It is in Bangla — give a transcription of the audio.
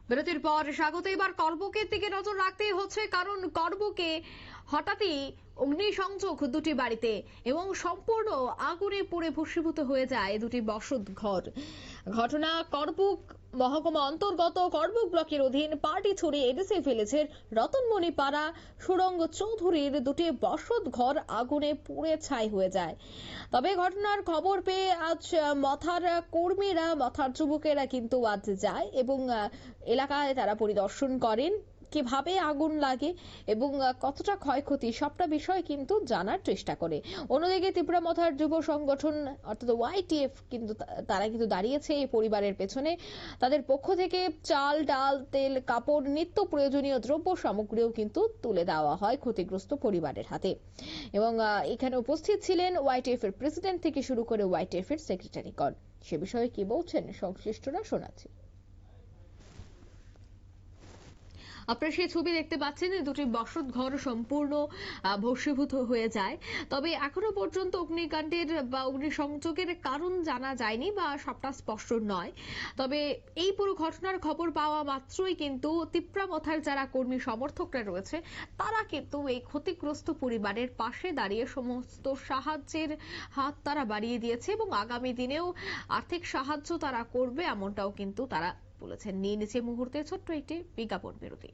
বিরতির পর স্বাগত। এবার করবুকের দিকে নজর রাখতেই হচ্ছে, কারণ করবুকে হঠাৎই অগ্নিসংযোগ দুটি বাড়িতে এবং সম্পূর্ণ আগুনে পুড়ে ভস্মীভূত হয়ে যায় দুটি বসত ঘর। ঘটনা করবুক মহকুমা অন্তর্গত করবুক ব্লকের অধীন পার্টিছড়ি এডিসি ভিলেজের রতনমণি পাড়া সুরঙ্গ চৌধুরীর দুটি বসত ঘর আগুনে পুড়ে ছাই হয়ে যায়। তবে ঘটনার খবর পেয়ে আজ মথার কর্মীরা, মথার যুবকেরা কিন্তু আজ যায় এবং এলাকায় তারা পরিদর্শন করেন কিভাবে আগুন লাগে এবং কতটা ক্ষয়ক্ষতি, সবটা বিষয় কিন্তু জানার চেষ্টা করে। অন্যদিকে ত্রিপুরা মথার যুব সংগঠন অর্থাৎ ওয়াইটিএফ কিন্তু তারা কিন্তু দাঁড়িয়েছে এই পরিবারের পেছনে। তাদের পক্ষ থেকে চাল, ডাল, তেল, কাপড়, নিত্য প্রয়োজনীয় দ্রব্য সামগ্রীও কিন্তু তুলে দেওয়া হয় ক্ষতিগ্রস্ত পরিবারের হাতে। এবং এখানে উপস্থিত ছিলেন ওয়াইটিএফ এর প্রেসিডেন্ট থেকে শুরু করে ওয়াইটিএফ এর সেক্রেটারিগণ। সে বিষয়ে কি বলছেন সংশ্লিষ্টরা শোনাচ্ছি। আপনারা সেই ছবি দেখতে পাচ্ছেন, দুটি বসত ঘর সম্পূর্ণ ভস্মীভূত হয়ে যায়। তবে এখনো পর্যন্ত অগ্নিকাণ্ডের বা অগ্নিসংযোগের কারণ জানা যায়নি বা সবটা স্পষ্ট নয়। তবে এই পুরো ঘটনার খবর পাওয়া মাত্রই কিন্তু ত্রিপুরা মথার যারা কর্মী সমর্থকরা রয়েছে তারা কিন্তু এই ক্ষতিগ্রস্ত পরিবারের পাশে দাঁড়িয়ে সমস্ত সাহায্যের হাত তারা বাড়িয়ে দিয়েছে এবং আগামী দিনেও আর্থিক সাহায্য তারা করবে, এমনটাও কিন্তু তারা বলেছেন। নিয়ে নিচে মুহূর্তে ছোট্ট একটি বিজ্ঞাপন বিরতি।